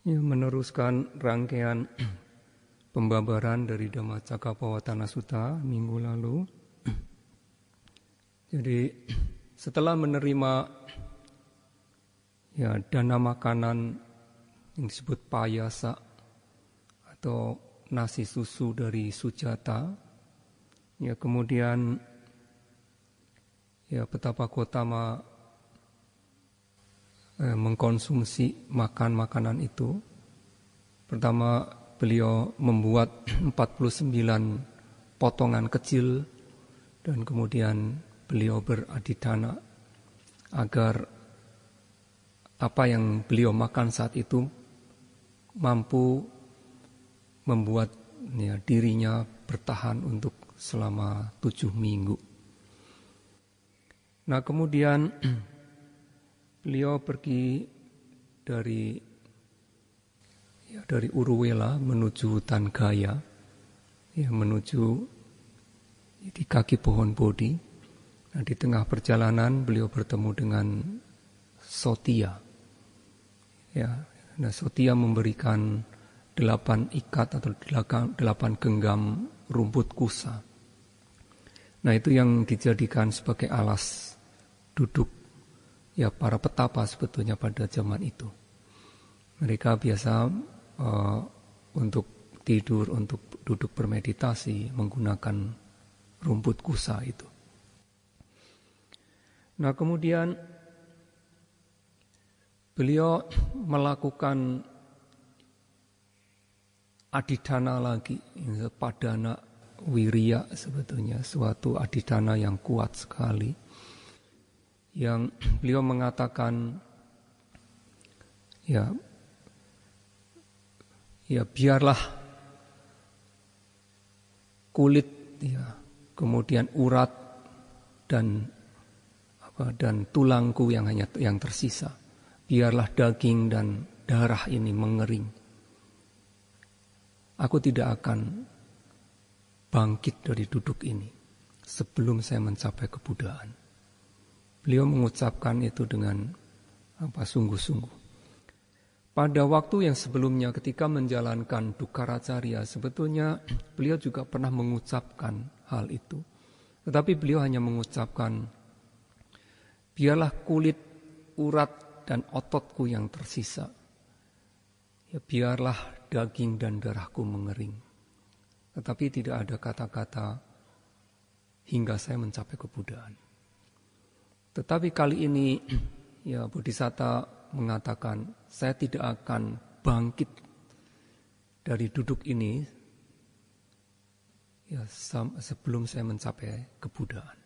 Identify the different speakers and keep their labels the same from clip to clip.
Speaker 1: Ya, meneruskan rangkaian pembabaran dari Dhammacakkappavattana Sutta minggu lalu. Jadi setelah menerima dana makanan yang disebut payasa atau nasi susu dari Sujata, kemudian Petapa Gotama mengkonsumsi makanan itu. Pertama beliau membuat 49 potongan kecil dan kemudian beliau beradidana agar apa yang beliau makan saat itu mampu membuat dirinya bertahan untuk selama 7 minggu. Nah, kemudian beliau pergi dari Uruwela menuju hutan Gaya, menuju di kaki pohon Bodhi. Nah, di tengah perjalanan beliau bertemu dengan Sotia. Nah, Sotia memberikan 8 ikat atau 8 genggam rumput kusa. Nah, itu yang dijadikan sebagai alas duduk para petapa sebetulnya pada zaman itu. Mereka biasa untuk tidur, untuk duduk bermeditasi menggunakan rumput kusa itu. Nah, kemudian beliau melakukan adidana lagi, padana wiriya sebetulnya, suatu adidana yang kuat sekali. Yang beliau mengatakan biarlah kulit kemudian urat dan tulangku yang tersisa, biarlah daging dan darah ini mengering. Aku tidak akan bangkit dari duduk ini sebelum saya mencapai kebuddhaan. Beliau mengucapkan itu dengan sungguh-sungguh. Pada waktu yang sebelumnya ketika menjalankan Dukkaracarya, sebetulnya beliau juga pernah mengucapkan hal itu. Tetapi beliau hanya mengucapkan, biarlah kulit, urat, dan ototku yang tersisa. Biarlah daging dan darahku mengering. Tetapi tidak ada kata-kata hingga saya mencapai kebuddhaan. Tetapi kali ini Bodhisatta mengatakan, saya tidak akan bangkit dari duduk ini sebelum saya mencapai kebuddhaan.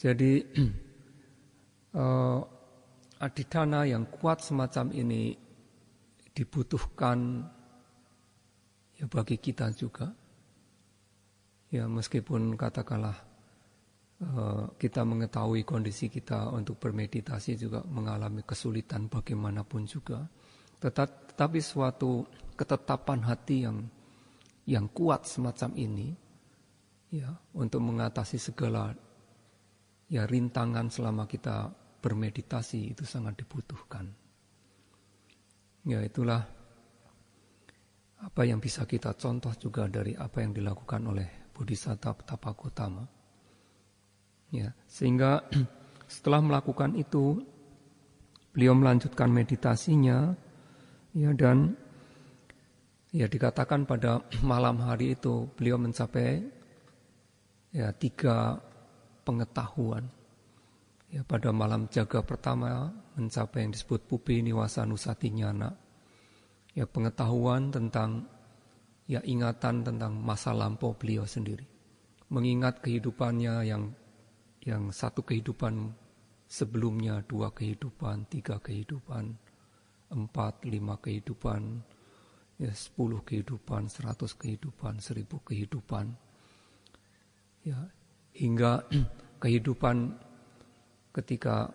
Speaker 1: Jadi adidana yang kuat semacam ini dibutuhkan bagi kita juga. Meskipun katakanlah kita mengetahui kondisi kita untuk bermeditasi juga mengalami kesulitan bagaimanapun juga. Tetapi suatu ketetapan hati yang kuat semacam ini, untuk mengatasi segala rintangan selama kita bermeditasi itu sangat dibutuhkan. Itulah apa yang bisa kita contoh juga dari apa yang dilakukan oleh Bodhisatta Petapa Gotama. Sehingga setelah melakukan itu beliau melanjutkan meditasinya, dan dikatakan pada malam hari itu beliau mencapai 3 pengetahuan. Pada malam jaga pertama mencapai yang disebut Pupi Niwasanusati Nyana, pengetahuan tentang ingatan tentang masa lampau beliau sendiri, mengingat kehidupannya yang 1 kehidupan sebelumnya, 2 kehidupan, 3 kehidupan, 4, 5 kehidupan, 10 kehidupan, 100 kehidupan, 1000 kehidupan, hingga kehidupan ketika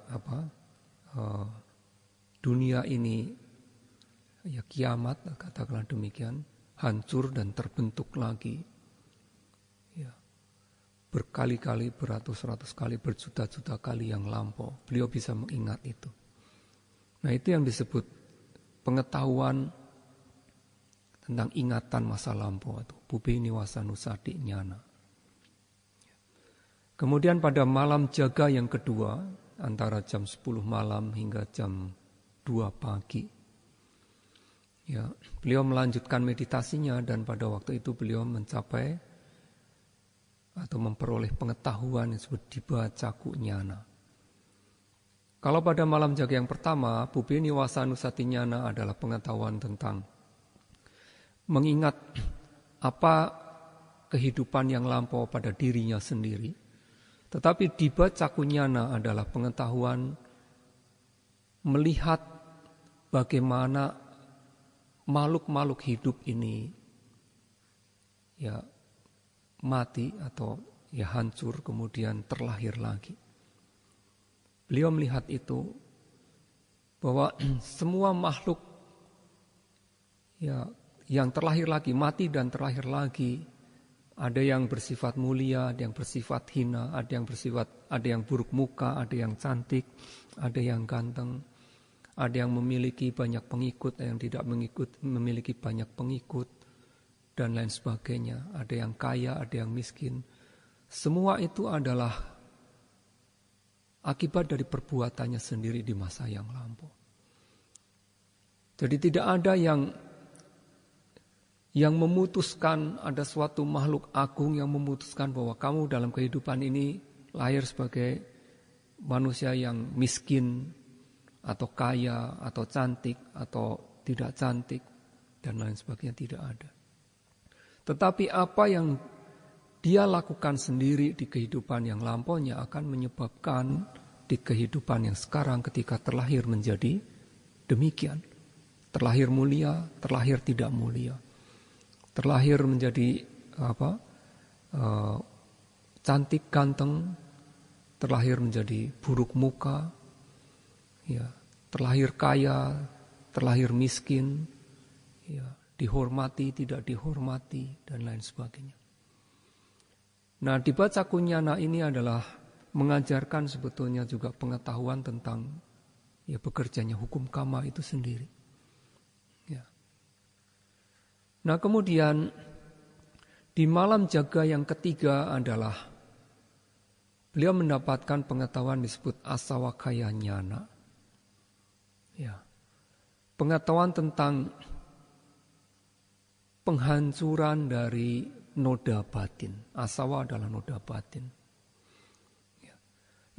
Speaker 1: dunia ini kiamat, katakanlah demikian, hancur dan terbentuk lagi. Berkali-kali, beratus-ratus kali, berjuta-juta kali yang lampau. Beliau bisa mengingat itu. Nah, itu yang disebut pengetahuan tentang ingatan masa lampau atau Pubi Niwasanusati Nyana. Kemudian pada malam jaga yang kedua, antara jam 10 malam hingga jam 2 pagi, ya, beliau melanjutkan meditasinya dan pada waktu itu beliau mencapai atau memperoleh pengetahuan yang disebut Diba Caku Nyana. Kalau pada malam jaga yang pertama, Pubi Niwasanusati Nyana adalah pengetahuan tentang mengingat apa kehidupan yang lampau pada dirinya sendiri. Tetapi Diba Caku Nyana adalah pengetahuan melihat bagaimana makhluk-makhluk hidup ini ya mati atau ya hancur kemudian terlahir lagi. Beliau melihat itu bahwa semua makhluk ya yang terlahir lagi, mati dan terlahir lagi, ada yang bersifat mulia, ada yang bersifat hina, ada yang buruk muka, ada yang cantik, ada yang ganteng, ada yang memiliki banyak pengikut, ada yang tidak memiliki banyak pengikut, dan lain sebagainya. Ada yang kaya, ada yang miskin. Semua itu adalah akibat dari perbuatannya sendiri di masa yang lampau. Jadi tidak ada yang memutuskan, ada suatu makhluk agung yang memutuskan bahwa kamu dalam kehidupan ini lahir sebagai manusia yang miskin atau kaya atau cantik atau tidak cantik dan lain sebagainya, tidak ada. Tetapi apa yang dia lakukan sendiri di kehidupan yang lampaunya akan menyebabkan di kehidupan yang sekarang ketika terlahir menjadi demikian. Terlahir mulia, terlahir tidak mulia. Terlahir menjadi cantik, ganteng, terlahir menjadi buruk muka, ya, terlahir kaya, terlahir miskin, ya, dihormati, tidak dihormati, dan lain sebagainya. Nah, Diba Caku Nyana ini adalah mengajarkan sebetulnya juga pengetahuan tentang ya bekerjanya hukum kama itu sendiri. Ya. Nah, kemudian di malam jaga yang ketiga adalah beliau mendapatkan pengetahuan disebut Asawakaya Nyana. Ya. Pengetahuan tentang penghancuran dari noda batin. Asawa adalah noda batin. Ya.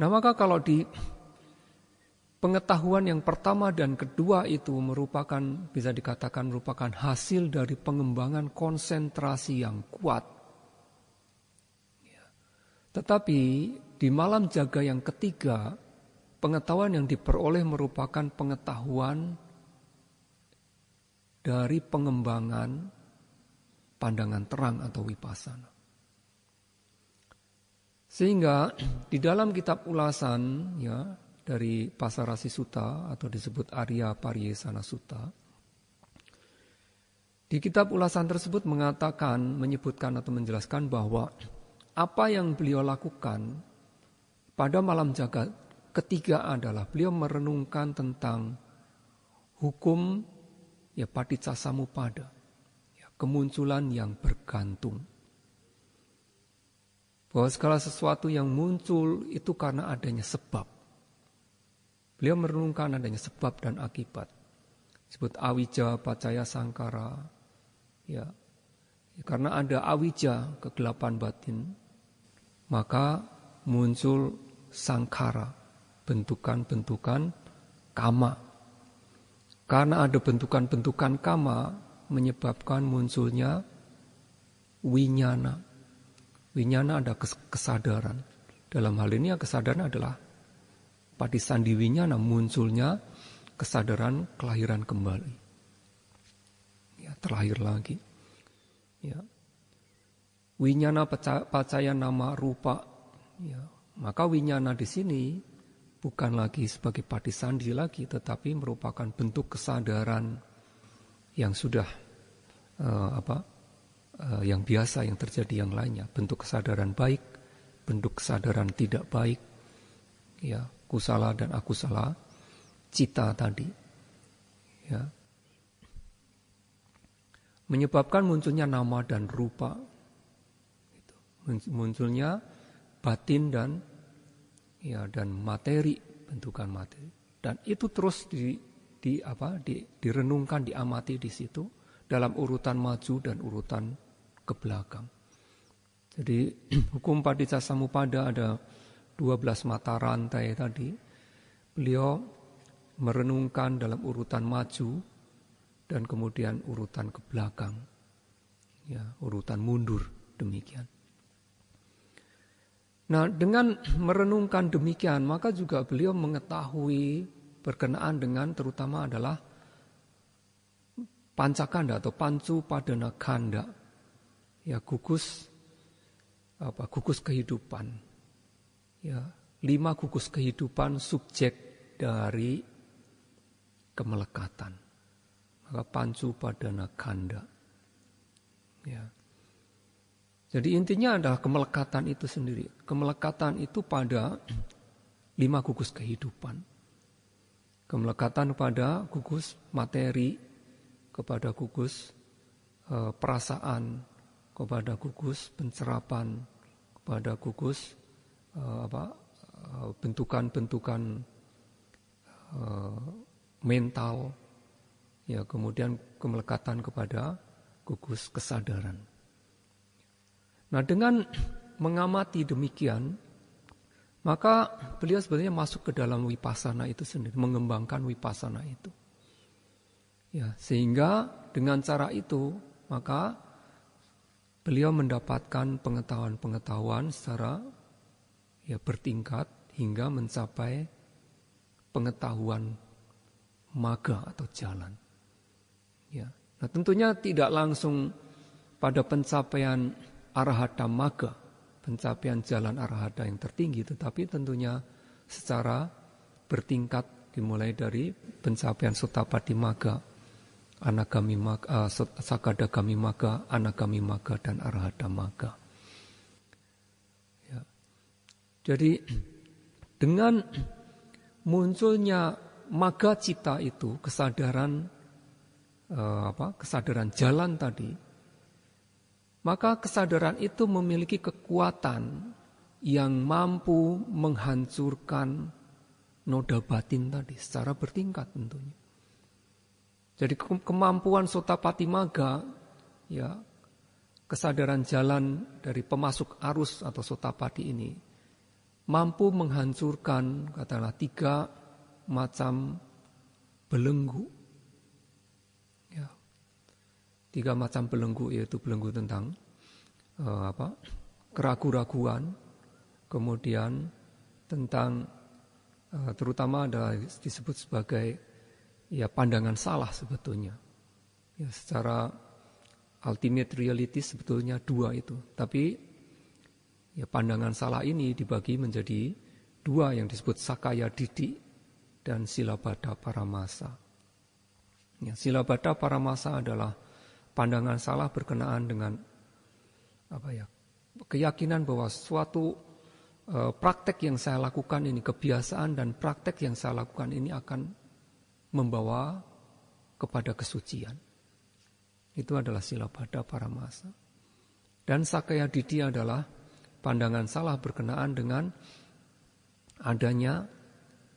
Speaker 1: Nah, maka kalau di pengetahuan yang pertama dan kedua itu merupakan, bisa dikatakan merupakan hasil dari pengembangan konsentrasi yang kuat. Ya. Tetapi di malam jaga yang ketiga, pengetahuan yang diperoleh merupakan pengetahuan dari pengembangan pandangan terang atau vipassana. Sehingga di dalam kitab ulasan ya dari Pasarasi Sutta atau disebut Arya Pariyesana Sutta, di kitab ulasan tersebut menyebutkan atau menjelaskan bahwa apa yang beliau lakukan pada malam jaga ketiga adalah beliau merenungkan tentang hukum ya Paticcasamuppada, ya, kemunculan yang bergantung. Bahwa segala sesuatu yang muncul itu karena adanya sebab. Beliau merenungkan adanya sebab dan akibat. Disebut awija pacaya sangkara. Ya, karena ada awija, kegelapan batin, maka muncul sangkara, bentukan-bentukan kama. Karena ada bentukan-bentukan kama menyebabkan munculnya winyana. Winyana ada kesadaran. Dalam hal ini kesadaran adalah patisandi winyana, munculnya kesadaran kelahiran kembali. Ya, terlahir lagi. Ya. Winyana pacaya nama rupa. Ya. Maka winyana di sini bukan lagi sebagai patisandi lagi, tetapi merupakan bentuk kesadaran yang sudah yang biasa yang terjadi yang lainnya, bentuk kesadaran baik, bentuk kesadaran tidak baik, ya, kusala dan akusala, cita tadi, ya, menyebabkan munculnya nama dan rupa, munculnya batin dan materi, bentukan materi, dan itu terus direnungkan, diamati di situ dalam urutan maju dan urutan ke belakang. Jadi hukum Paticcasamuppada ada 12 mata rantai tadi. Beliau merenungkan dalam urutan maju dan kemudian urutan ke belakang, ya, urutan mundur, demikian. Nah, dengan merenungkan demikian, maka juga beliau mengetahui berkenaan dengan terutama adalah pancakanda atau pancu padana kanda, ya, gugus kehidupan, ya, 5 gugus kehidupan subjek dari kemelekatan. Maka pancu padana kanda, ya. Jadi intinya adalah kemelekatan itu sendiri. Kemelekatan itu pada 5 gugus kehidupan. Kemelekatan pada gugus materi, kepada gugus perasaan, kepada gugus pencerapan, kepada gugus bentukan-bentukan mental, ya, kemudian kemelekatan kepada gugus kesadaran. Nah, dengan mengamati demikian, maka beliau sebenarnya masuk ke dalam wipasana itu sendiri, mengembangkan wipasana itu. Ya, sehingga dengan cara itu, maka beliau mendapatkan pengetahuan-pengetahuan secara, ya, bertingkat hingga mencapai pengetahuan magga atau jalan. Ya. Nah, tentunya tidak langsung pada pencapaian arahata magga, pencapaian jalan arahata yang tertinggi, tetapi tentunya secara bertingkat dimulai dari pencapaian Sotapaddi magga, Anagami magga, Sakadagami magga, Anagami magga, dan arahata magga. Ya. Jadi dengan munculnya magga cita itu, kesadaran kesadaran jalan tadi, maka kesadaran itu memiliki kekuatan yang mampu menghancurkan noda batin tadi secara bertingkat tentunya. Jadi kemampuan Sotapaddi magga, ya, kesadaran jalan dari pemasuk arus atau Sotapaddi ini mampu menghancurkan katakanlah 3 macam belenggu. Ya. 3 macam belenggu, yaitu belenggu tentang keraguan-raguan, kemudian tentang terutama ada disebut sebagai, ya, pandangan salah sebetulnya. Ya, secara ultimate reality sebetulnya 2 itu, tapi ya pandangan salah ini dibagi menjadi 2 yang disebut Sakaya Didik dan Silabada Paramasa. Ya, Silabada Paramasa adalah pandangan salah berkenaan dengan keyakinan bahwa suatu praktek yang saya lakukan ini, kebiasaan dan praktek yang saya lakukan ini akan membawa kepada kesucian. Itu adalah Silabada Paramasa. Dan Sakaya Didi adalah pandangan salah berkenaan dengan adanya,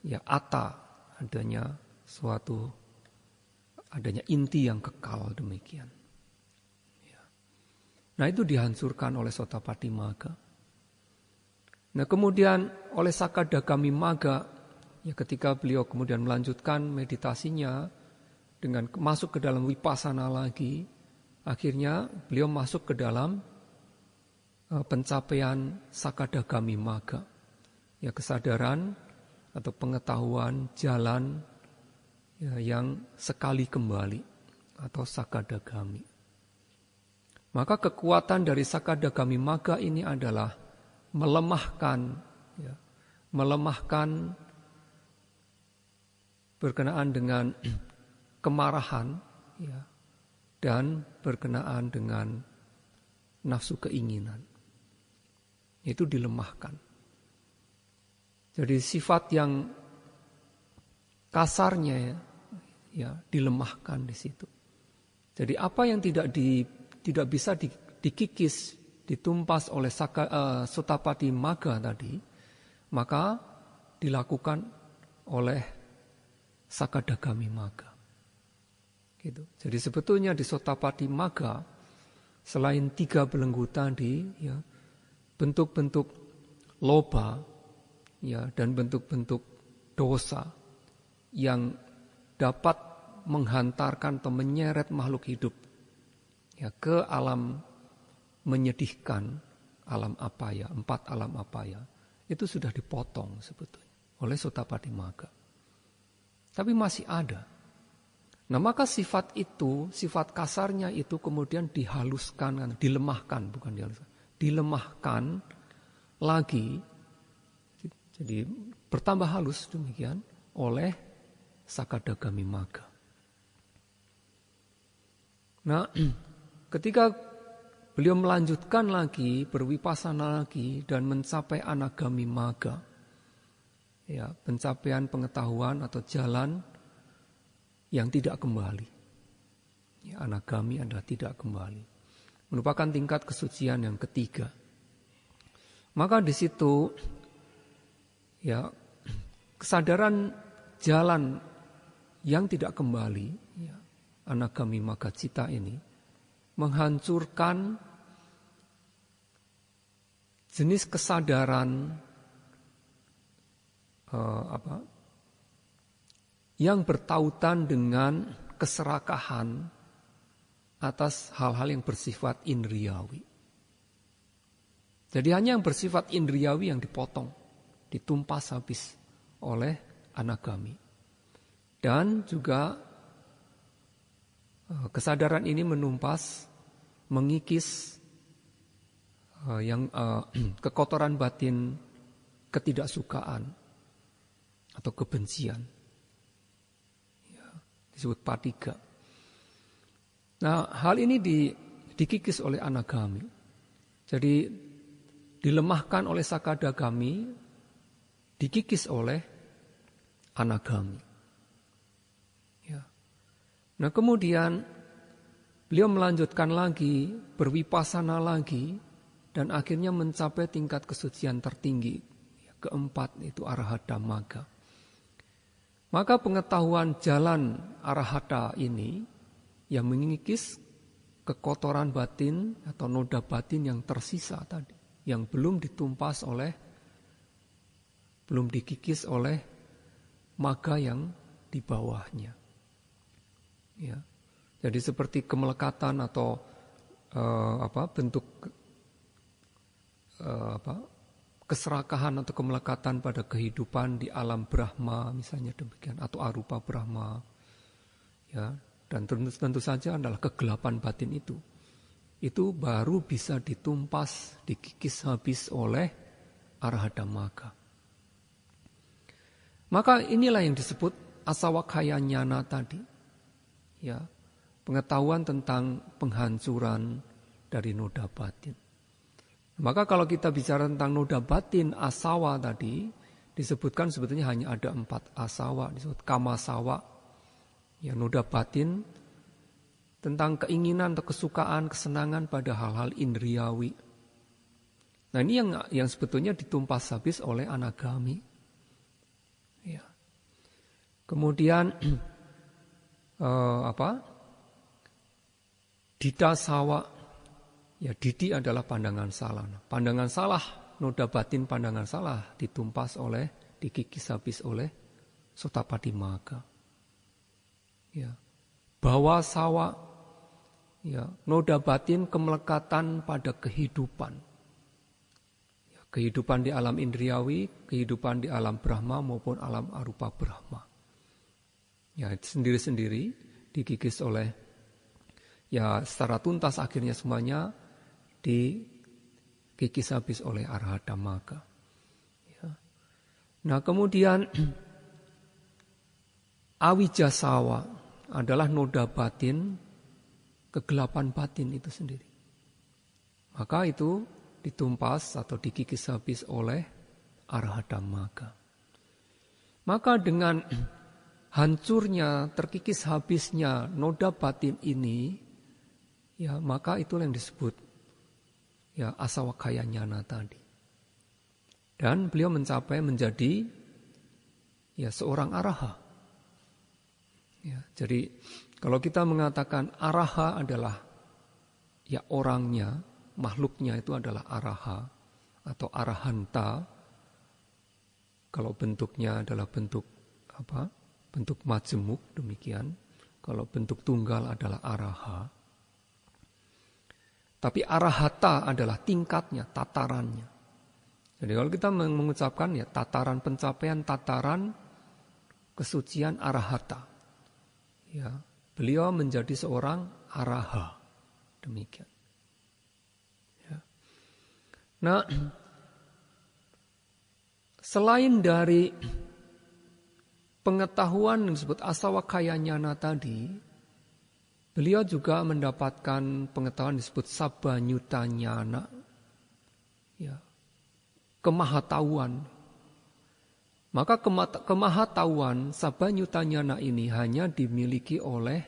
Speaker 1: ya, atta, adanya inti yang kekal, demikian. Ya. Nah, itu dihancurkan oleh Sotapaddi magga. Nah, kemudian oleh Sakadagami magga, ya, ketika beliau kemudian melanjutkan meditasinya dengan masuk ke dalam wipasana lagi, akhirnya beliau masuk ke dalam pencapaian Sakadagami magga, ya, kesadaran atau pengetahuan jalan, ya, yang sekali kembali atau Sakadagami. Maka kekuatan dari Sakadagami magga ini adalah melemahkan berkenaan dengan kemarahan, ya, dan berkenaan dengan nafsu keinginan. Itu dilemahkan. Jadi sifat yang kasarnya, ya, dilemahkan di situ. Jadi apa yang tidak bisa dikikis, ditumpas oleh Sotapati Magga tadi, maka dilakukan oleh Sakadagami Magga. Gitu. Jadi sebetulnya di Sotapati Magga selain 3 belenggu tadi, ya, bentuk-bentuk loba, ya, dan bentuk-bentuk dosa yang dapat menghantarkan atau menyeret makhluk hidup, ya, ke alam menyedihkan, alam apaya, 4 alam apaya, itu sudah dipotong sebetulnya oleh Sotapati Magga. Tapi masih ada. Nah, maka sifat itu, sifat kasarnya itu kemudian dihaluskan, dilemahkan, bukan dihaluskan, dilemahkan lagi, jadi bertambah halus demikian oleh Sakadagami Magga. Nah, ketika beliau melanjutkan lagi, berwipasana lagi dan mencapai Anagami Magga, ya, pencapaian pengetahuan atau jalan yang tidak kembali. Ya, Anagami adalah tidak kembali. Merupakan tingkat kesucian yang ketiga. Maka di situ, ya, kesadaran jalan yang tidak kembali, ya, Anagami Magga Citta ini menghancurkan jenis kesadaran yang bertautan dengan keserakahan atas hal-hal yang bersifat indriawi. Jadi hanya yang bersifat indriawi yang dipotong, ditumpas habis oleh Anagami. Dan juga kesadaran ini menumpas, mengikis kekotoran batin, ketidaksukaan atau kebencian. Ya, disebut patiga. Nah, hal ini dikikis oleh Anagami. Jadi dilemahkan oleh Sakadagami, dikikis oleh Anagami. Ya. Nah, kemudian beliau melanjutkan lagi, berwipasana lagi, dan akhirnya mencapai tingkat kesucian tertinggi, keempat, itu Arahata Magga. Maka pengetahuan jalan Arahata ini yang mengikis kekotoran batin atau noda batin yang tersisa tadi, yang belum ditumpas oleh, belum dikikis oleh Magga yang di bawahnya. Ya. Jadi seperti kemelekatan atau bentuk keserakahan atau kemelekatan pada kehidupan di alam Brahma misalnya demikian, atau arupa Brahma, ya, dan tentu saja adalah kegelapan batin itu baru bisa ditumpas, dikikis habis oleh Arahata Magga. Maka inilah yang disebut Asawakaya Nyana tadi, ya, pengetahuan tentang penghancuran dari noda batin. Maka kalau kita bicara tentang noda batin asawa tadi, disebutkan sebetulnya hanya ada 4 asawa, disebut kamasawa, ya, noda batin tentang keinginan atau kesukaan, kesenangan pada hal-hal indriawi. Nah, ini yang sebetulnya ditumpas habis oleh Anagami. Ya. Kemudian Ditasawa. Ya, didi adalah pandangan salah. Pandangan salah, noda batin pandangan salah ditumpas oleh, dikikis habis oleh Sotapati Magga. Ya. Bawa sawa, ya, noda batin kemelekatan pada kehidupan. Ya, kehidupan di alam indriawi, kehidupan di alam Brahma maupun alam arupa Brahma. Ya, sendiri-sendiri dikikis oleh, ya, secara tuntas akhirnya semuanya dikikis habis oleh Arahata Magga. Ya. Nah, kemudian Awijasawa adalah noda batin, kegelapan batin itu sendiri. Maka itu ditumpas atau dikikis habis oleh Arahata Magga. Maka dengan hancurnya, terkikis habisnya noda batin ini, ya maka itulah yang disebut ya asawakaya nyana tadi. Dan beliau mencapai menjadi ya seorang araha. Ya, jadi kalau kita mengatakan araha adalah ya orangnya, makhluknya itu adalah araha atau arahanta. Kalau bentuknya adalah bentuk apa? Bentuk majemuk demikian. Kalau bentuk tunggal adalah araha. Tapi arahata adalah tingkatnya, tatarannya. Jadi kalau kita mengucapkan ya tataran pencapaian, tataran kesucian arahata. Ya, beliau menjadi seorang araha. Demikian. Ya. Nah, selain dari pengetahuan yang disebut asawakaya nyana tadi, beliau juga mendapatkan pengetahuan disebut sabanyuta nyana. Ya. Kemahatauan. Maka kemahatauan sabanyuta nyana ini hanya dimiliki oleh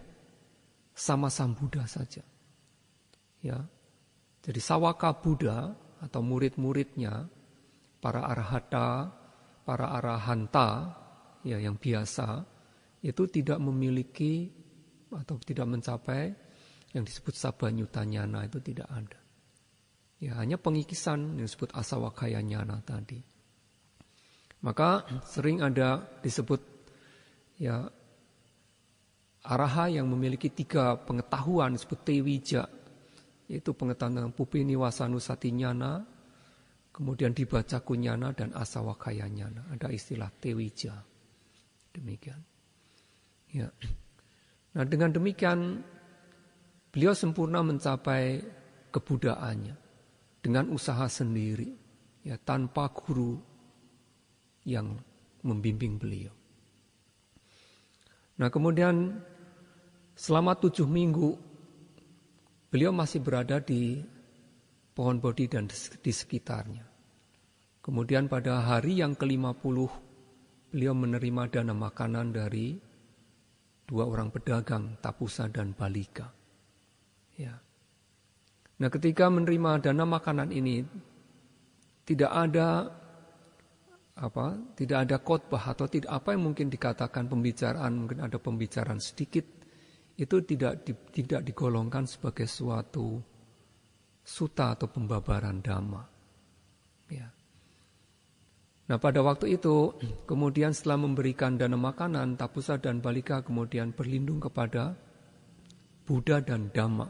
Speaker 1: sama Sambuddha saja. Ya. Jadi sawaka Buddha atau murid-muridnya, para arahata, para arahanta ya yang biasa itu tidak memiliki atau tidak mencapai yang disebut sabanyuta nyana, itu tidak ada. Ya, hanya pengikisan yang disebut asawakaya nyana tadi. Maka sering ada disebut ya araha yang memiliki 3 pengetahuan disebut tewija, yaitu pengetahuan tentang pupini wasanusati nyana, kemudian dibaca kunyana dan asawakaya nyana. Ada istilah tewija. Demikian. Ya. Nah, dengan demikian beliau sempurna mencapai kebudaannya dengan usaha sendiri, ya tanpa guru yang membimbing beliau. Nah, kemudian selama 7 minggu beliau masih berada di pohon bodhi dan di sekitarnya. Kemudian pada hari yang ke-50 beliau menerima dana makanan dari 2 orang pedagang, Tapusa dan Balika. Ya. Nah, ketika menerima dana makanan ini tidak ada khotbah atau tidak apa yang mungkin dikatakan pembicaraan, mungkin ada pembicaraan sedikit, itu tidak digolongkan sebagai suatu sutta atau pembabaran dhamma. Ya. Nah, pada waktu itu kemudian setelah memberikan dana makanan, Tapusa dan Balika kemudian berlindung kepada Buddha dan Dhamma.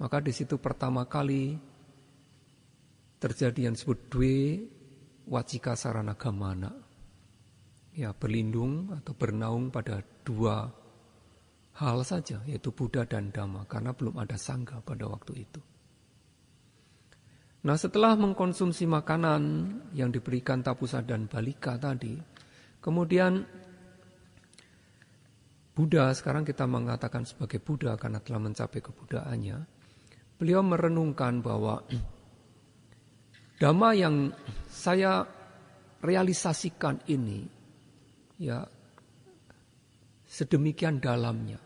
Speaker 1: Maka di situ pertama kali terjadi yang disebut dwe wacika sarana gamana. Ya, berlindung atau bernaung pada 2 hal saja, yaitu Buddha dan Dhamma, karena belum ada sangga pada waktu itu. Nah, setelah mengkonsumsi makanan yang diberikan Tapusa dan Balika tadi, kemudian Buddha, sekarang kita mengatakan sebagai Buddha karena telah mencapai kebudaannya, beliau merenungkan bahwa dhamma yang saya realisasikan ini ya sedemikian dalamnya.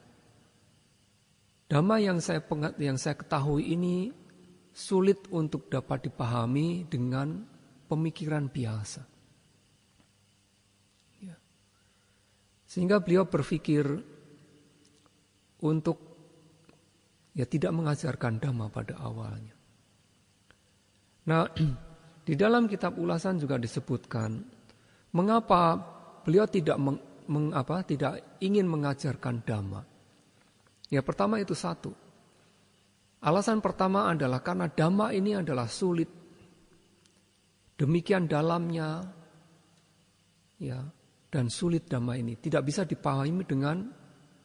Speaker 1: Dhamma yang saya ketahui ini sulit untuk dapat dipahami dengan pemikiran biasa. Ya. Sehingga beliau berpikir untuk tidak mengajarkan dhamma pada awalnya. Nah, di dalam kitab ulasan juga disebutkan mengapa beliau tidak ingin mengajarkan dhamma. Ya, pertama itu satu. Alasan pertama adalah karena dhamma ini adalah sulit. Demikian dalamnya ya, dan sulit dhamma ini tidak bisa dipahami dengan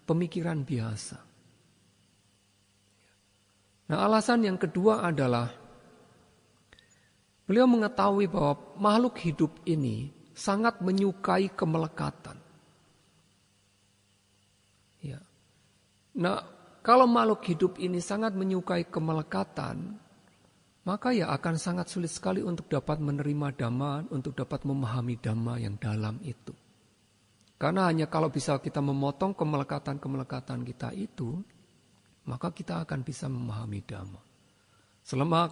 Speaker 1: pemikiran biasa. Nah, alasan yang kedua adalah beliau mengetahui bahwa makhluk hidup ini sangat menyukai kemelekatan. Ya. Nah, kalau makhluk hidup ini sangat menyukai kemelekatan, maka ya akan sangat sulit sekali untuk dapat menerima dhamma, untuk dapat memahami dhamma yang dalam itu. Karena hanya kalau bisa kita memotong kemelekatan-kemelekatan kita itu, maka kita akan bisa memahami Dhamma. Selama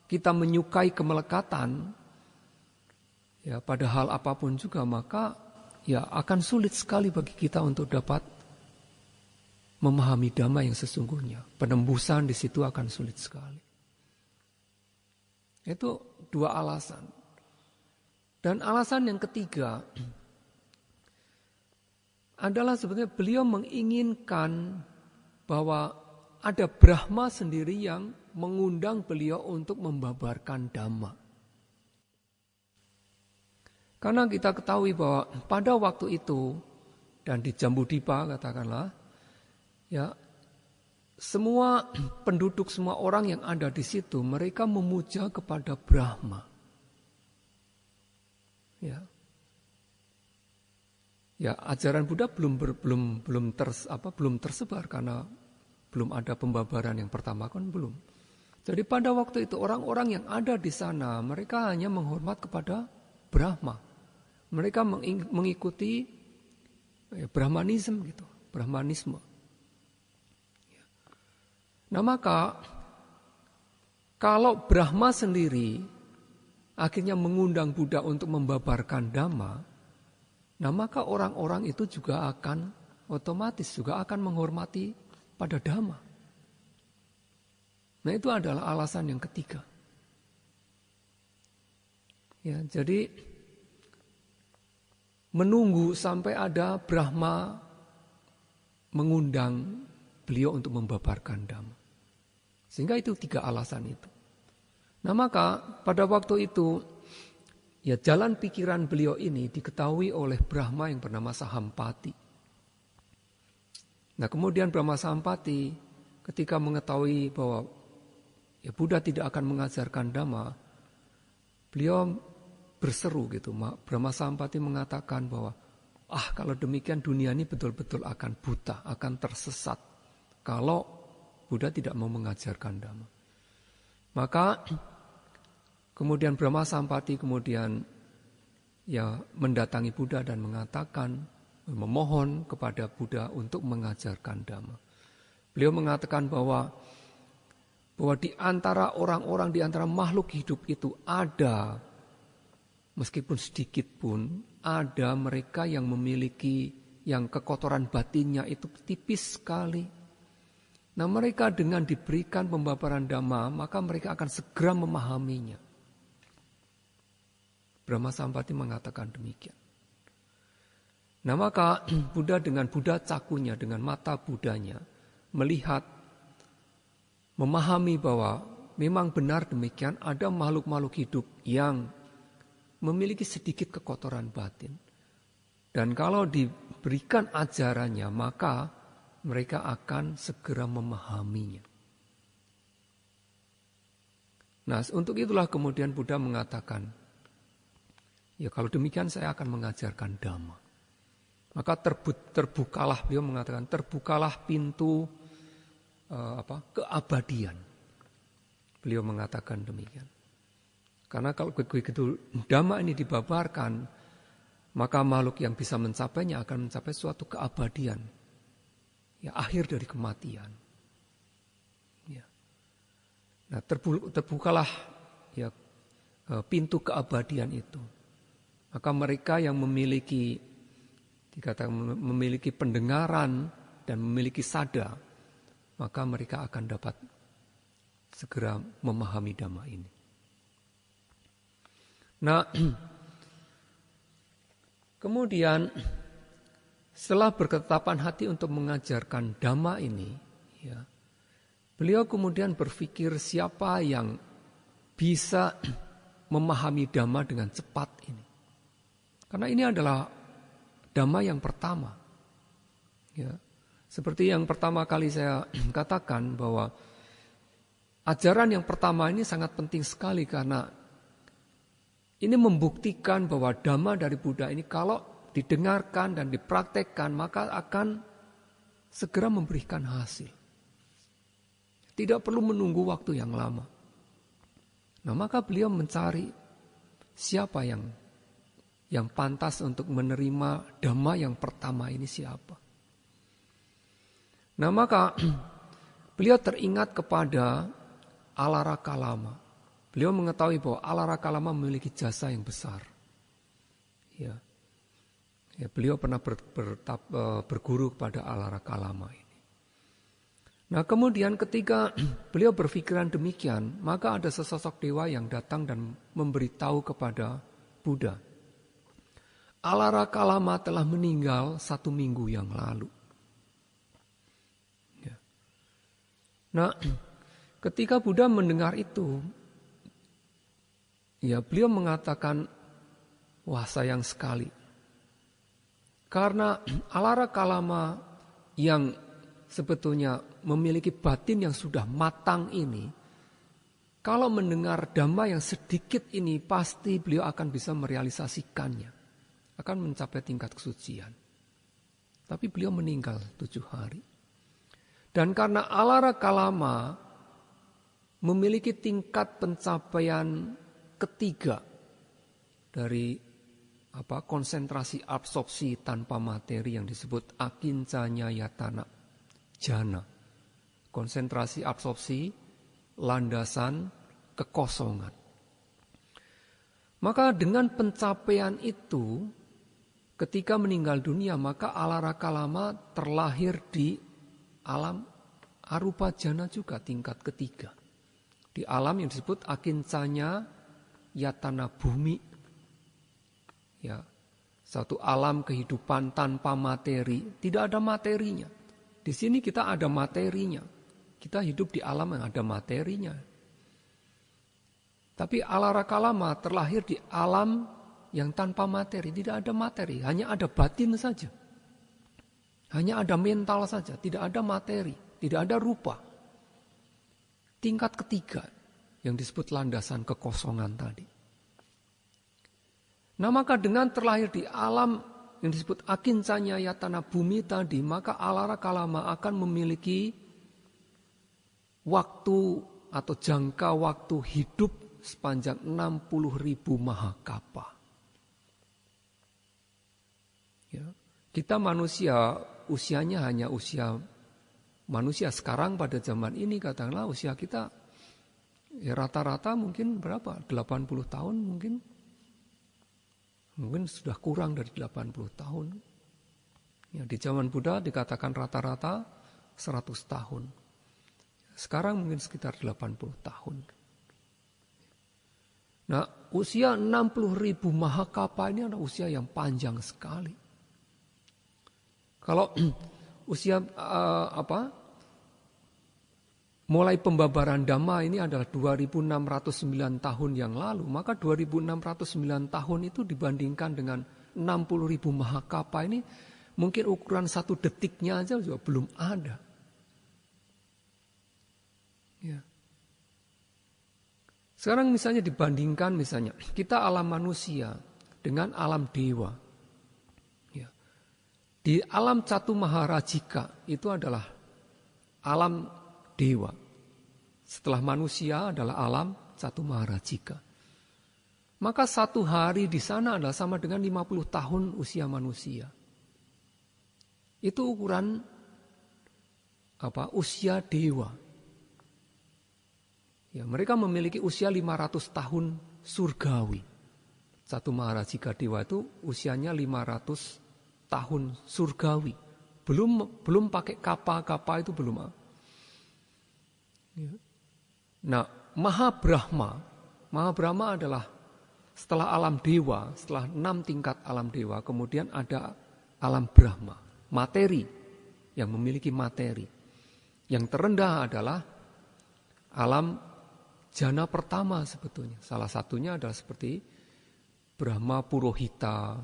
Speaker 1: kita menyukai kemelekatan, ya pada hal apapun juga, maka ya akan sulit sekali bagi kita untuk dapat memahami Dhamma yang sesungguhnya. Penembusan di situ akan sulit sekali. Itu dua alasan. Dan alasan yang ketiga adalah sebetulnya beliau menginginkan bahwa ada Brahma sendiri yang mengundang beliau untuk membabarkan Dhamma. Karena kita ketahui bahwa pada waktu itu, dan di Jambudipa katakanlah, ya semua penduduk, semua orang yang ada di situ, mereka memuja kepada Brahma. Ya, ajaran Buddha belum tersebar karena belum ada pembabaran yang pertama kan belum. Jadi pada waktu itu orang-orang yang ada di sana mereka hanya menghormat kepada Brahma. Mereka mengikuti Brahmanisme gitu, Brahmanisme. Nah maka kalau Brahma sendiri akhirnya mengundang Buddha untuk membabarkan Dhamma, nah maka orang-orang itu juga akan otomatis juga akan menghormati pada Dhamma. Nah itu adalah alasan yang ketiga. Ya, jadi menunggu sampai ada Brahma mengundang beliau untuk membabarkan Dhamma. Sehingga itu tiga alasan itu. Nah maka pada waktu itu ya jalan pikiran beliau ini diketahui oleh Brahma yang bernama Sahampati. Nah kemudian Brahma Sahampati ketika mengetahui bahwa ya Buddha tidak akan mengajarkan Dhamma, beliau berseru gitu. Brahma Sahampati mengatakan bahwa kalau demikian dunia ini betul-betul akan buta, akan tersesat kalau Buddha tidak mau mengajarkan Dhamma. Maka kemudian Brahma Sahampati kemudian ya mendatangi Buddha dan mengatakan, memohon kepada Buddha untuk mengajarkan Dhamma. Beliau mengatakan bahwa di antara orang-orang, di antara makhluk hidup itu ada, meskipun sedikit pun, ada mereka yang memiliki, yang kekotoran batinnya itu tipis sekali. Nah mereka dengan diberikan pembabaran Dhamma, maka mereka akan segera memahaminya. Brahma Sahampati mengatakan demikian. Nah maka Buddha dengan Buddha cakunya, dengan mata Buddhanya, melihat, memahami bahwa memang benar demikian, ada makhluk-makhluk hidup yang memiliki sedikit kekotoran batin. Dan kalau diberikan ajarannya, maka mereka akan segera memahaminya. Nah, untuk itulah kemudian Buddha mengatakan, ya kalau demikian saya akan mengajarkan Dhamma. Maka terbukalah, beliau mengatakan, terbukalah pintu keabadian. Beliau mengatakan demikian. Karena kalau begitu Dhamma ini dibabarkan, maka makhluk yang bisa mencapainya akan mencapai suatu keabadian. Ya, akhir dari kematian. Ya. Nah, terbukalah ya pintu keabadian itu. Maka mereka yang memiliki dikatakan memiliki pendengaran dan memiliki sada, maka mereka akan dapat segera memahami Dhamma ini. Nah, kemudian setelah berketetapan hati untuk mengajarkan Dhamma ini, ya, beliau kemudian berpikir siapa yang bisa memahami Dhamma dengan cepat ini. Karena ini adalah Dhamma yang pertama. Ya, seperti yang pertama kali saya katakan bahwa ajaran yang pertama ini sangat penting sekali karena ini membuktikan bahwa Dhamma dari Buddha ini kalau didengarkan dan dipraktekkan maka akan segera memberikan hasil. Tidak perlu menunggu waktu yang lama. Nah maka beliau mencari siapa yang pantas untuk menerima Dhamma yang pertama ini siapa. Nah maka beliau teringat kepada Alarakalama. Beliau mengetahui bahwa Alarakalama memiliki jasa yang besar. Ya, beliau pernah berguru kepada Alarakalama ini. Nah, kemudian ketika beliau berpikiran demikian, maka ada sesosok dewa yang datang dan memberitahu kepada Buddha, Alarakalama telah meninggal 1 minggu yang lalu. Ya. Nah, ketika Buddha mendengar itu, ya beliau mengatakan, wah sayang sekali. Karena Alarakalama yang sebetulnya memiliki batin yang sudah matang ini, kalau mendengar dhamma yang sedikit ini, pasti beliau akan bisa merealisasikannya, akan mencapai tingkat kesucian. Tapi beliau meninggal 7 hari. Dan karena Alarakalama memiliki tingkat pencapaian ketiga dari konsentrasi absorpsi tanpa materi yang disebut akincanya yatana jana. Konsentrasi absorpsi, landasan, kekosongan. Maka dengan pencapaian itu, ketika meninggal dunia, maka Alarakalama terlahir di alam arupa jana juga tingkat ketiga. Di alam yang disebut akincanya yatana bumi. Ya, satu alam kehidupan tanpa materi, tidak ada materinya. Di sini kita ada materinya. Kita hidup di alam yang ada materinya. Tapi Alarakalama terlahir di alam yang tanpa materi, tidak ada materi, hanya ada batin saja. Hanya ada mental saja, tidak ada materi, tidak ada rupa. Tingkat ketiga yang disebut landasan kekosongan tadi. Nah, maka dengan terlahir di alam yang disebut akincanya yatana bumi tadi, maka Alarakalama akan memiliki waktu atau jangka waktu hidup sepanjang 60.000 mahakapa. Ya, kita manusia usianya hanya usia manusia sekarang pada zaman ini, katakanlah usia kita ya rata-rata mungkin berapa? 80 tahun mungkin. Mungkin sudah kurang dari 80 tahun. Ya, di zaman Buddha dikatakan rata-rata 100 tahun. Sekarang mungkin sekitar 80 tahun. Nah, usia 60.000 mahakapa ini adalah usia yang panjang sekali. Kalau usia mulai pembabaran Dhamma ini adalah 2609 tahun yang lalu, maka 2609 tahun itu dibandingkan dengan 60.000 mahakapa ini mungkin ukuran 1 detiknya aja juga belum ada. Ya. Sekarang misalnya dibandingkan misalnya kita alam manusia dengan alam dewa. Ya. Di alam Catu Maharajika itu adalah alam dewa. Setelah manusia adalah alam Catu Maharajika. Maka 1 hari di sana adalah sama dengan 50 tahun usia manusia. Itu ukuran usia dewa. Ya, mereka memiliki usia 500 tahun surgawi. Catu Maharajika dewa itu usianya 500 tahun surgawi. Belum pakai kapa itu belum. Ya. Nah, Mahabrahma adalah setelah alam dewa, setelah 6 tingkat alam dewa, kemudian ada alam Brahma, materi, yang memiliki materi. Yang terendah adalah alam jana pertama sebetulnya. Salah satunya adalah seperti Brahma Purohita,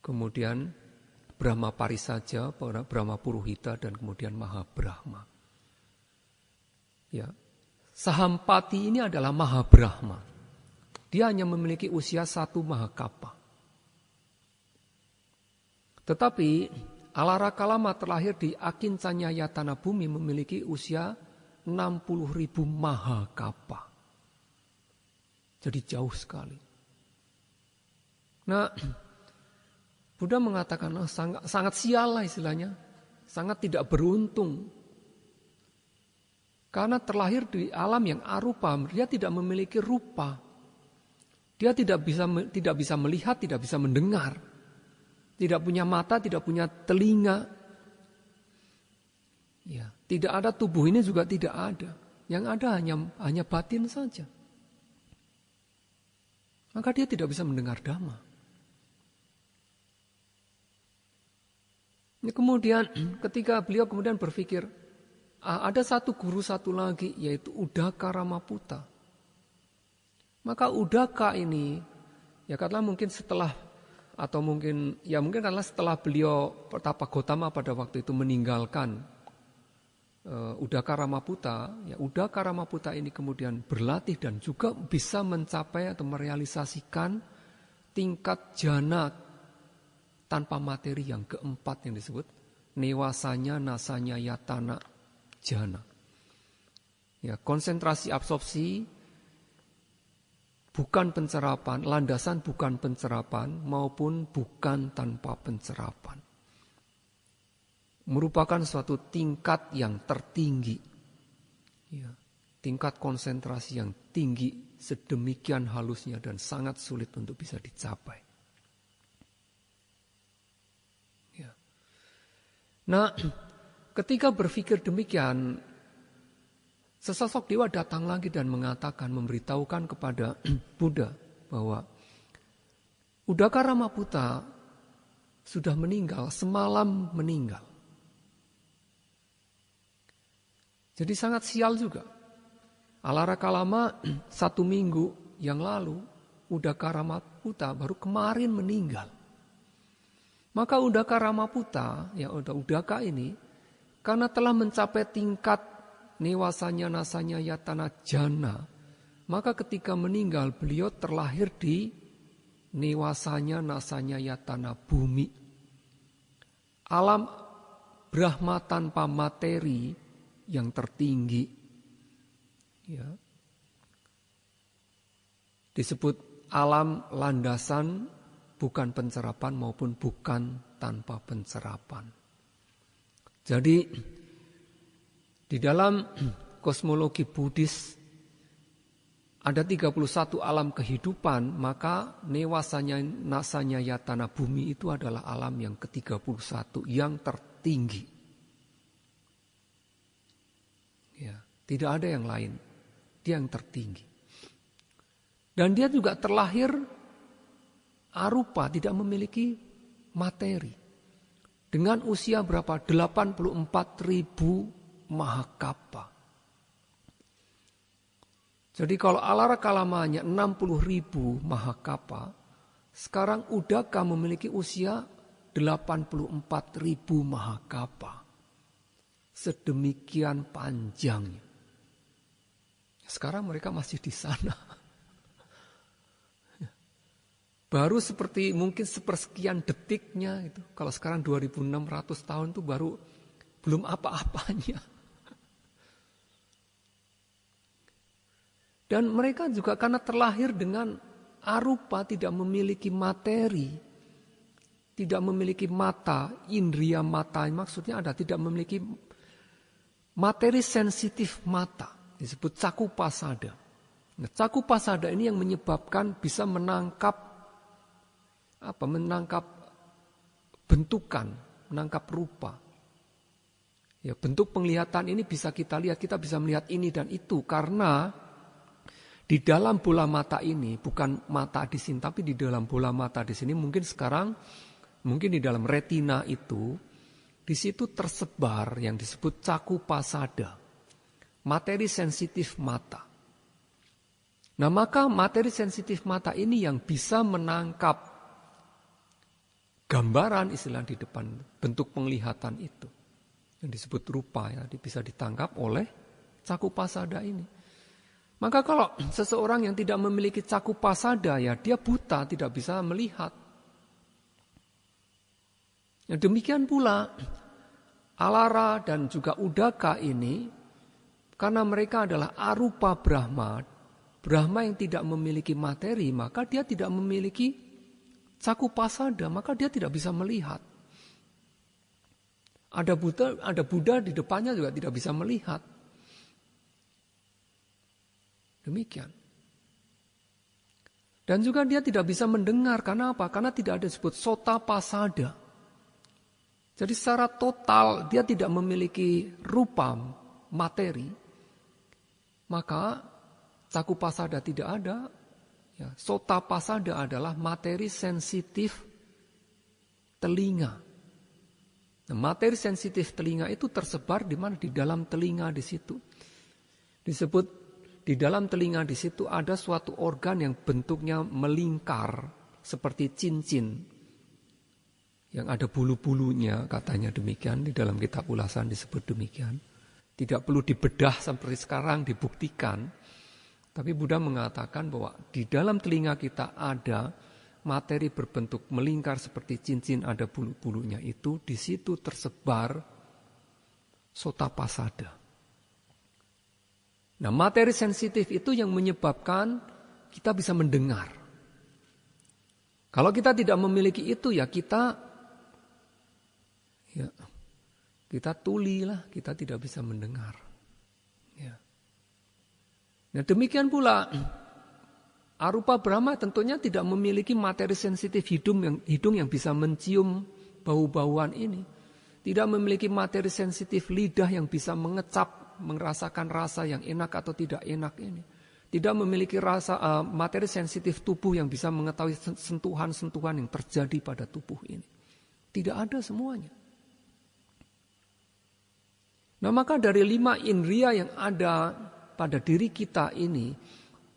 Speaker 1: kemudian Brahma Parisaja, Brahma Purohita, dan kemudian Mahabrahma. Ya, Sahampati ini adalah Mahabrahma. Dia hanya memiliki usia 1 mahakapa. Tetapi Alarakalama terlahir di Akincanya Yatana Bumi memiliki usia 60.000 mahakapa. Jadi jauh sekali. Nah, Buddha mengatakan sangat sial lah istilahnya. Sangat tidak beruntung Karena terlahir di alam yang arupa, dia tidak memiliki rupa. Dia tidak bisa melihat, tidak bisa mendengar. Tidak punya mata, tidak punya telinga. Ya, tidak ada tubuh ini juga tidak ada. Yang ada hanya batin saja. Maka dia tidak bisa mendengar dhamma. Ya, kemudian ketika beliau kemudian berpikir, ada satu guru satu lagi yaitu Udaka Ramaputa. Maka Udaka ini ya katakanlah mungkin setelah atau mungkin karena setelah beliau Tapa Gotama pada waktu itu meninggalkan Udaka Ramaputa, ya Udaka Ramaputa ini kemudian berlatih dan juga bisa mencapai atau merealisasikan tingkat jana tanpa materi yang keempat yang disebut newasanya nasanya yatana jana. Ya, konsentrasi absorpsi bukan pencerapan, landasan bukan pencerapan maupun bukan tanpa pencerapan. Merupakan suatu tingkat yang tertinggi. Ya, tingkat konsentrasi yang tinggi sedemikian halusnya dan sangat sulit untuk bisa dicapai. Ya. Nah, ketika berpikir demikian, sesosok dewa datang lagi dan mengatakan, memberitahukan kepada Buddha bahwa Udaka Ramaputa sudah meninggal, semalam meninggal. Jadi sangat sial juga. Alara kalama 1 minggu yang lalu, Udaka Ramaputa baru kemarin meninggal. Maka Udaka Ramaputa, ya Udaka ini, karena telah mencapai tingkat newasanya nasanya yatana jana, maka ketika meninggal beliau terlahir di newasanya nasanya yatana bumi. Alam Brahma tanpa materi yang tertinggi. Ya. Disebut alam landasan bukan pencerapan maupun bukan tanpa pencerapan. Jadi di dalam kosmologi Buddhis ada 31 alam kehidupan, maka newasanya nasanya yatana bumi itu adalah alam yang ke-31 yang tertinggi. Ya, tidak ada yang lain. Dia yang tertinggi. Dan dia juga terlahir arupa, tidak memiliki materi. Dengan usia berapa? 84.000 mahakapa. Jadi kalau Alara Kalamanya 60.000 mahakapa, sekarang Udaka memiliki usia 84.000 mahakapa. Sedemikian panjangnya. Sekarang mereka masih di sana. Baru seperti mungkin sepersekian detiknya itu. Kalau sekarang 2600 tahun itu baru belum apa-apanya. Dan mereka juga karena terlahir dengan arupa, tidak memiliki materi, tidak memiliki mata, indria mata, maksudnya ada tidak memiliki materi sensitif mata, disebut cakupasada. Nah, cakupasada ini yang menyebabkan bisa menangkap bentukan, menangkap rupa. Ya, bentuk penglihatan ini bisa kita lihat, kita bisa melihat ini dan itu karena di dalam bola mata ini, bukan mata di sini, tapi di dalam bola mata di sini mungkin sekarang, mungkin di dalam retina itu, di situ tersebar yang disebut cakupasada, materi sensitif mata. Nah maka materi sensitif mata ini yang bisa menangkap gambaran istilah di depan bentuk penglihatan itu. Yang disebut rupa ya, bisa ditangkap oleh cakupasada ini. Maka kalau seseorang yang tidak memiliki cakupasada ya dia buta, tidak bisa melihat. Ya, demikian pula Alara dan juga Udaka ini karena mereka adalah arupa Brahma, Brahma yang tidak memiliki materi, maka dia tidak memiliki cakupasada, maka dia tidak bisa melihat. Ada Buddha di depannya juga tidak bisa melihat. Demikian. Dan juga dia tidak bisa mendengar. Karena apa? Karena tidak ada disebut sota pasada. Jadi secara total dia tidak memiliki rupa materi. Maka caku pasada tidak ada. Ya, sota pasada adalah materi sensitif telinga. Nah, materi sensitif telinga itu tersebar di mana? Di dalam telinga di situ. Disebut di dalam telinga di situ ada suatu organ yang bentuknya melingkar seperti cincin. Yang ada bulu-bulunya, katanya demikian. Di dalam kitab ulasan disebut demikian. Tidak perlu dibedah seperti sekarang, dibuktikan. Tapi Buddha mengatakan bahwa di dalam telinga kita ada materi berbentuk melingkar seperti cincin, ada bulu-bulunya itu. Di situ tersebar sota pasada. Nah, materi sensitif itu yang menyebabkan kita bisa mendengar. Kalau kita tidak memiliki itu ya kita tuli lah, kita tidak bisa mendengar. Ya. Nah, demikian pula arupa Brahma tentunya tidak memiliki materi sensitif hidung yang bisa mencium bau-bauan ini. Tidak memiliki materi sensitif lidah yang bisa mengecap, merasakan rasa yang enak atau tidak enak ini. Tidak memiliki materi sensitif tubuh yang bisa mengetahui sentuhan-sentuhan yang terjadi pada tubuh ini. Tidak ada semuanya. Nah, maka dari 5 indria yang ada pada diri kita ini,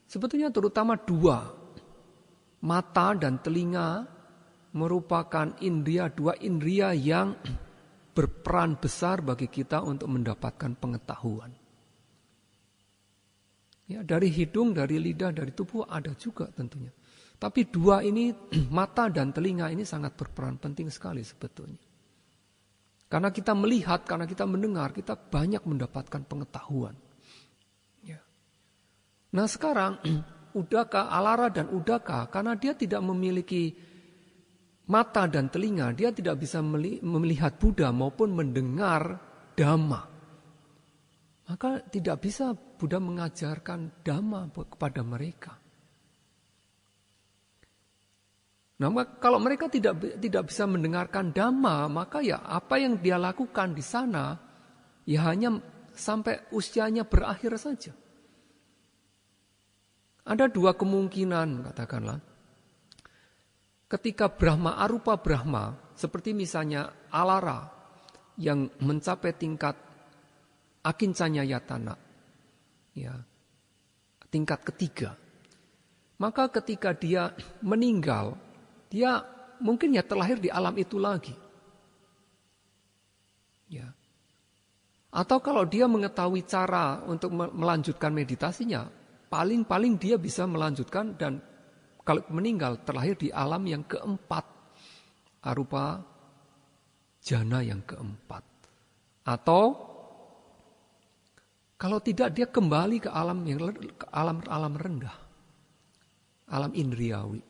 Speaker 1: sebetulnya terutama 2, mata dan telinga merupakan dua indria yang berperan besar bagi kita untuk mendapatkan pengetahuan. Ya, dari hidung, dari lidah, dari tubuh ada juga tentunya. Tapi 2 ini, mata dan telinga ini sangat berperan penting sekali sebetulnya. Karena kita melihat, karena kita mendengar, kita banyak mendapatkan pengetahuan. Ya. Nah sekarang, Udaka, Alara dan Udaka, karena dia tidak memiliki mata dan telinga, dia tidak bisa melihat Buddha maupun mendengar Dhamma. Maka tidak bisa Buddha mengajarkan Dhamma kepada mereka. Nah, kalau mereka tidak bisa mendengarkan Dhamma, maka ya apa yang dia lakukan di sana ya hanya sampai usianya berakhir saja. Ada 2 kemungkinan, katakanlah. Ketika Brahma, arupa Brahma, seperti misalnya Alara yang mencapai tingkat Akincanya Yatana, ya, tingkat ketiga. Maka ketika dia meninggal, dia mungkin ya terlahir di alam itu lagi. Ya. Atau kalau dia mengetahui cara untuk melanjutkan meditasinya, paling-paling dia bisa melanjutkan dan kalau meninggal terlahir di alam yang keempat, arupa jana yang keempat. Atau kalau tidak dia kembali ke alam alam rendah, alam indriawi,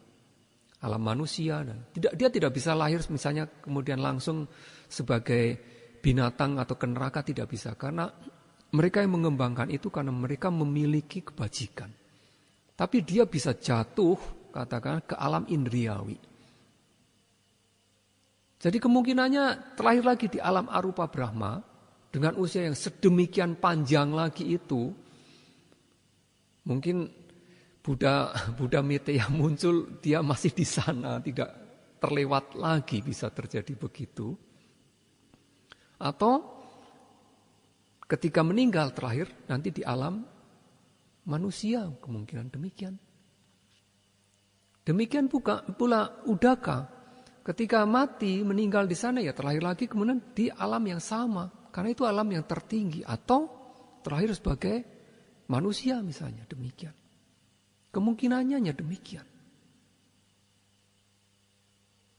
Speaker 1: alam manusia. Dan dia tidak bisa lahir misalnya kemudian langsung sebagai binatang atau ke neraka, tidak bisa. Karena mereka yang mengembangkan itu karena mereka memiliki kebajikan. Tapi dia bisa jatuh, katakan, ke alam indriawi. Jadi kemungkinannya terlahir lagi di alam arupa Brahma dengan usia yang sedemikian panjang lagi itu. Mungkin Buddha Miteya muncul, dia masih di sana, tidak terlewat lagi, bisa terjadi begitu. Atau ketika meninggal terakhir nanti di alam manusia, kemungkinan demikian. Demikian pula Udaka, ketika mati meninggal di sana ya terlahir lagi kemudian di alam yang sama, karena itu alam yang tertinggi, atau terakhir sebagai manusia misalnya, demikian. Kemungkinannya hanya demikian.